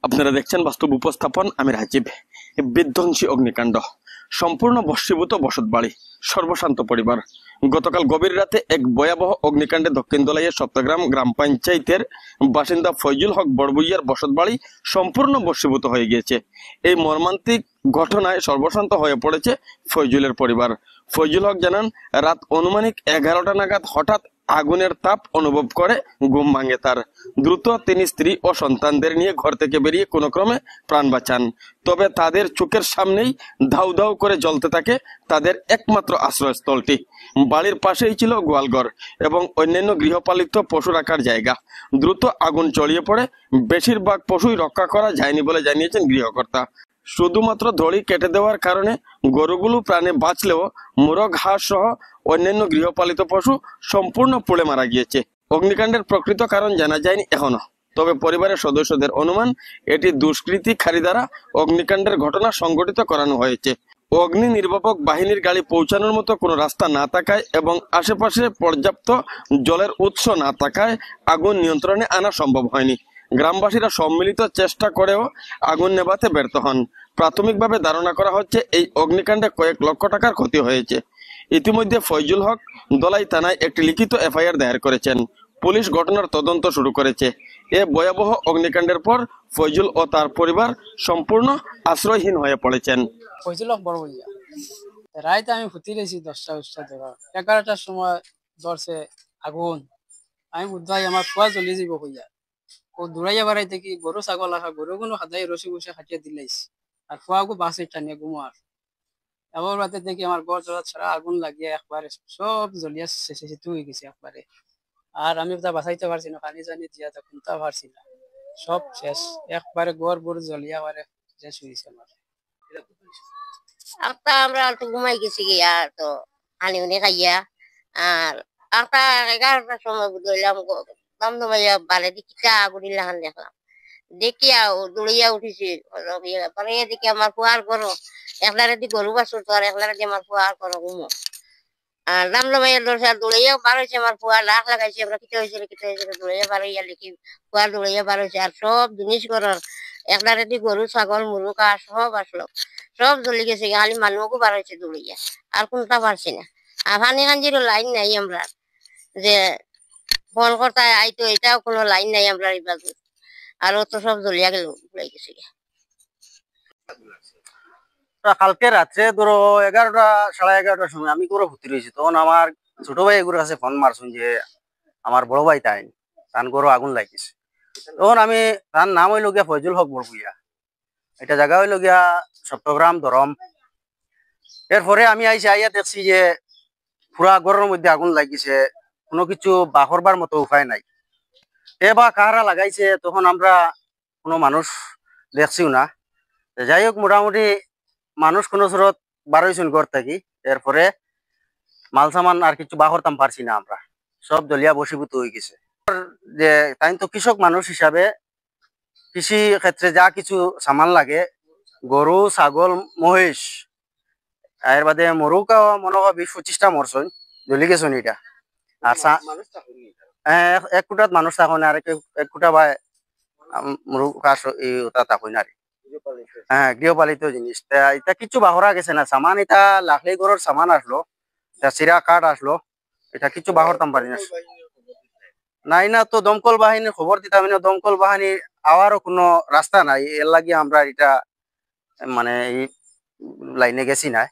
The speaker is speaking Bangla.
আপনারা দেখছেন বাস্তব উপস্থাপন, আমি রাজীব। বিধ্বংসী অগ্নিকাণ্ড, সম্পূর্ণ ভস্মীভূত বসত বাড়ি, সর্বশান্ত পরিবার। গতকাল গভীর রাতে এক ভয়াবহ অগ্নিকাণ্ডে দক্ষিণ দলাইয়ের সপ্তগ্রাম গ্রাম পঞ্চায়েতের বাসিন্দা ফয়জুল হক বড়বুইয়ার বসত বাড়ি সম্পূর্ণ ভস্মীভূত হয়ে গিয়েছে। এই মর্মান্তিক ঘটনায় সর্বশান্ত হয়ে পড়েছে ফয়জুলের পরিবার। ফয়জুল হক জানান, রাত অনুমানিক 11টা নাগাদ হঠাৎ আগুনের তাপ অনুভব করে ঘুম ভাঙে তার। দ্রুত তিনি স্ত্রী ও সন্তানদের নিয়ে ঘর থেকে বেরিয়ে কোনো ক্রমে প্রাণ বাঁচান। তবে তাদের চোখের সামনেই ধাউ ধাউ করে জ্বলতে থাকে তাদের একমাত্র আশ্রয়স্থলটি। বাড়ির পাশেই ছিল গোয়ালঘর এবং অন্যান্য গৃহপালিত পশু রাখার জায়গা। দ্রুত আগুন ছড়িয়ে পড়ে বেশিরভাগ পশুই রক্ষা করা যায়নি বলে জানিয়েছেন গৃহকর্তা। শুধুমাত্র দড়ি কেটে দেওয়ার কারণে গরুগুলো প্রাণে বাঁচলেও মোরগ, হাঁস সহ অন্যান্য গৃহপালিত পশু সম্পূর্ণ পুড়ে মারা গিয়েছে। অগ্নিকাণ্ডের প্রকৃত কারণ জানা যায়নি এখনো, তবে পরিবারের সদস্যদের অনুমান এটি দুষ্কৃতিকারী দ্বারা অগ্নিকাণ্ডের ঘটনা সংঘটিত করানো হয়েছে। অগ্নি নির্বাপক বাহিনীর গাড়ি পৌঁছানোর মতো কোনো রাস্তা না থাকায় এবং আশেপাশে পর্যাপ্ত জলের উৎস না থাকায় আগুন নিয়ন্ত্রণে আনা সম্ভব হয়নি। গ্রামবাসীরা সম্মিলিত চেষ্টা করেও আগুন নেভাতে ব্যর্থ হন। প্রাথমিকভাবে ধারণা করা হচ্ছে এই অগ্নিকাণ্ডে কয়েক লক্ষ টাকার ক্ষতি হয়েছে। ইতিমধ্যে ফয়জুল হক দলাই থানায় একটি লিখিত এফআইআর দায়ের করেছেন। পুলিশ ঘটনার তদন্ত শুরু করেছে। এ ভয়াবহ অগ্নিকাণ্ডের পর ফয়জুল ও তার পরিবার সম্পূর্ণ আশ্রয়হীন হয়ে পড়েছেন। ফয়জুল হক বড় ভাইয়া, রাইতে আমি ফুটি রেছি 10টা 11টার সময় ধরছে আগুন। আমি বুধবাই আমার ফুয়া জ্বলি যাব হইয়া ও দৌড়াইয়া বাড়াইতে কি গরু ছাগল আসা গরুগুলো হাতাই রসি বসে হাঁটিয়ে দিলাইছি আর ফুয়াকে বাসে টানিয়ে ঘুমার। এবার রাতে দেখি আমার ঘর জড়া ছাড়া আগুন লাগিয়ে একবারে সব জ্বলিয়া শেষে হয়ে গেছে একবারে। আর আমি তা বাঁচাইতে পারছি না, পানি জানি দিয়া তা কোনটা পারছি না, সব শেষ একবারে ঘর বড় জ্বলিয়া বারে শেষ হয়েছে আমার। আমরা তো ঘুমাই গেছি গিয়া তো পানি উনি খাইয়া আর 11টার সময় ধরলাম দমদমাইয়া বারে দিকে আগুন লাগান দেখলাম। দেখিয়া দৌড়িয়া উঠেছি, দেখি আমার ফুয়ার করো একলা রাতি গরু বাছুর তো আর একলা রাতি আমার ফুয়ার করো ঘুমো। আর দমদমাইয়া দৌড়ছে দৌড়াইয়া বার হয়েছে আমার ফুয়া লাখ লাগাইছে। আমরা কিতে হয়েছিল দৌড়াইয়া বার হইয়া লিখি ফুয়া দৌড়াইয়া বার হয়েছে আর সব জিনিস করার একলা রাতি গরু ছাগল মুরুক আর সব আসলো, সব জ্বলি গেছে। খালি মানুহকও বার হয়েছে দৌড়িয়া, আর কোনটা পারছি না। আর পানি কাঞ্জিরও লাইন নাই আমরা, যে ফোন করতে আইতো এটাও কোনো লাইন নাই আমরা এবার। আর ও তো সব জ্বলিয়া গেল ভুলাই গেছে। কালকে রাত্রে ধরো 11টা 11:30টার সময় আমি করে ভর্তি রয়েছি। তখন আমার ছোট ভাই এগুলোর কাছে ফোন মারছুন যে আমার বড় ভাই তাই তান করে আগুন লাগিয়েছে। তখন আমি তার নাম হইল গিয়া ফয়জুল হক বড়বুইয়া, এটা জায়গা হইল গিয়া চট্টগ্রাম দরম। এরপরে আমি আইয়া দেখছি যে পুরা ঘরের মধ্যে আগুন লাগিয়েছে, কোনো কিছু বাহরবার মতো উপায় নাই। বা কাহারা লাগাইছে তখন আমরা কোনো মানুষ দেখছিও না। যাই হোক, মোটামুটি মানুষ কোনো স্রোত বারোইছুন ঘর থাকি। এরপরে মাল সামান আর কিছু বাহরতাম পারছি না, আমরা সব দলিয়া বসীভূত হয়ে গেছে। যে তাই তো কৃষক মানুষ হিসাবে কৃষি ক্ষেত্রে যা কিছু সামান লাগে, গরু ছাগল মহিষ এর বাদে মরুকা মনে হয় 20-25টা মরছন জ্বলি গেছন এটা। আর এক কোটাত মানুষ থাকুন আর এক কোটা বা মরুকা থাকুন আর হ্যাঁ গৃহপালিত জিনিস। এটা কিছু বাহরা গেছে না সামান, এটা লাখলি গড়ের সামান আসলো, চিরা কাঠ আসলো, এটা কিছু বাহরতাম পারি না। নাই না তো দমকল বাহিনীর খবর দিতাম না, দমকল বাহিনী আওয়ারও কোনো রাস্তা নাই। এর লাগিয়ে আমরা এটা মানে এই লাইনে গেছি না।